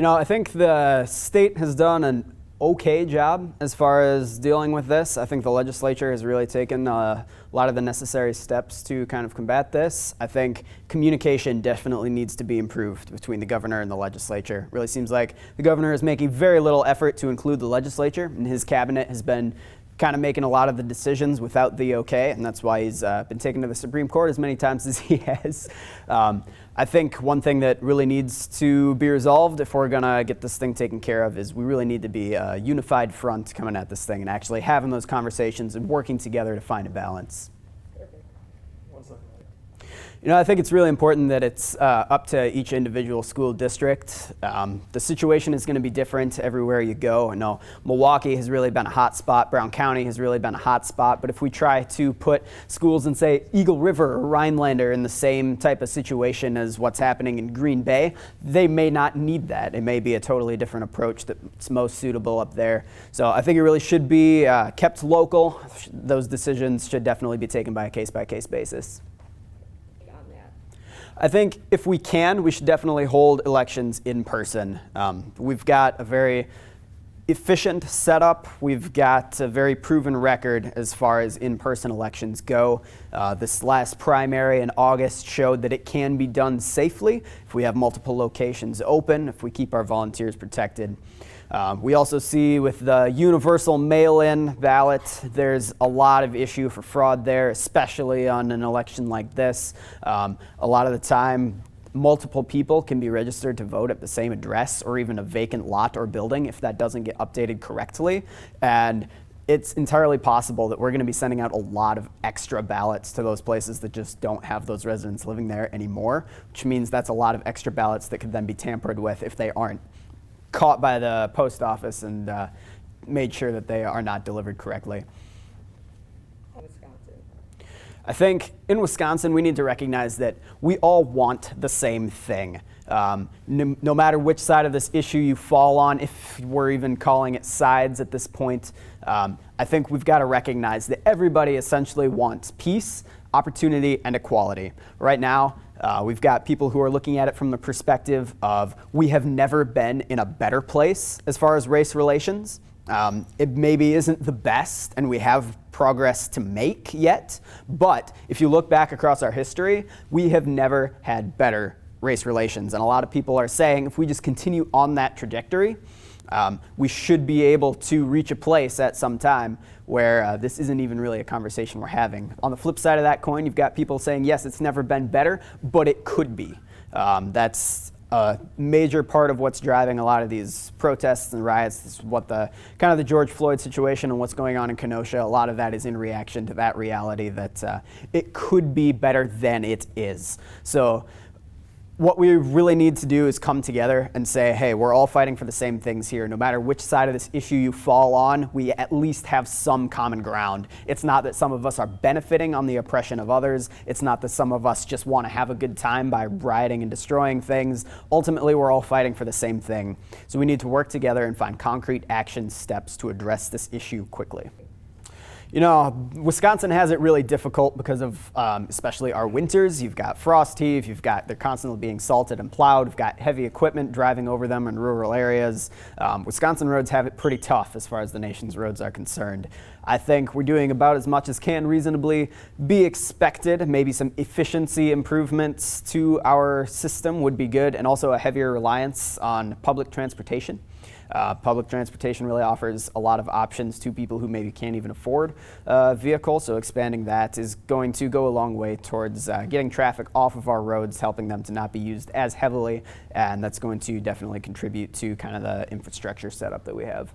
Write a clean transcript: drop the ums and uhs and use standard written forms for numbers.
I think the state has done an okay job as far as dealing with this. I think the legislature has really taken a lot of the necessary steps to kind of combat this. I think communication definitely needs to be improved between the governor and the legislature. It really seems like the governor is making very little effort to include the legislature, and his cabinet has been kind of making a lot of the decisions without the okay, and that's why he's been taken to the Supreme Court as many times as he has. I think one thing that really needs to be resolved if we're gonna get this thing taken care of is we really need to be a unified front coming at this thing and actually having those conversations and working together to find a balance. I think it's really important that it's up to each individual school district. The situation is going to be different everywhere you go. I know Milwaukee has really been a hot spot. Brown County has really been a hot spot. But if we try to put schools in, say, Eagle River or Rhinelander in the same type of situation as what's happening in Green Bay, they may not need that. It may be a totally different approach that's most suitable up there. So I think it really should be kept local. Those decisions should definitely be taken by a case-by-case basis. I think if we can, we should definitely hold elections in person. We've got a very efficient setup. We've got a very proven record as far as in-person elections go. This last primary in August showed that it can be done safely if we have multiple locations open, if we keep our volunteers protected. We also see with the universal mail-in ballot, there's a lot of issue for fraud there, especially on an election like this. A lot of the time, multiple people can be registered to vote at the same address or even a vacant lot or building if that doesn't get updated correctly. And it's entirely possible that we're going to be sending out a lot of extra ballots to those places that just don't have those residents living there anymore, which means that's a lot of extra ballots that could then be tampered with if they aren't caught by the post office and made sure that they are not delivered correctly. I think in Wisconsin, we need to recognize that we all want the same thing. No matter which side of this issue you fall on, if we're even calling it sides at this point, I think we've got to recognize that everybody essentially wants peace, opportunity, and equality. Right now, we've got people who are looking at it from the perspective of we have never been in a better place as far as race relations. It maybe isn't the best, and we have progress to make yet, but if you look back across our history, we have never had better race relations. And a lot of people are saying if we just continue on that trajectory, we should be able to reach a place at some time where this isn't even really a conversation we're having. On the flip side of that coin, you've got people saying, yes, it's never been better, but it could be. That's a major part of what's driving a lot of these protests and riots. This is what the kind of the George Floyd situation and what's going on in Kenosha, a lot of that is in reaction to that reality that it could be better than it is. So what we really need to do is come together and say, hey, we're all fighting for the same things here. No matter which side of this issue you fall on, we at least have some common ground. It's not that some of us are benefiting on the oppression of others. It's not that some of us just want to have a good time by rioting and destroying things. Ultimately, we're all fighting for the same thing. So we need to work together and find concrete action steps to address this issue quickly. Wisconsin has it really difficult because of especially our winters. You've got frost heave, they're constantly being salted and plowed. We've got heavy equipment driving over them in rural areas. Wisconsin roads have it pretty tough as far as the nation's roads are concerned. I think we're doing about as much as can reasonably be expected. Maybe some efficiency improvements to our system would be good, and also a heavier reliance on public transportation. Public transportation really offers a lot of options to people who maybe can't even afford a vehicle, so expanding that is going to go a long way towards getting traffic off of our roads, helping them to not be used as heavily, and that's going to definitely contribute to kind of the infrastructure setup that we have.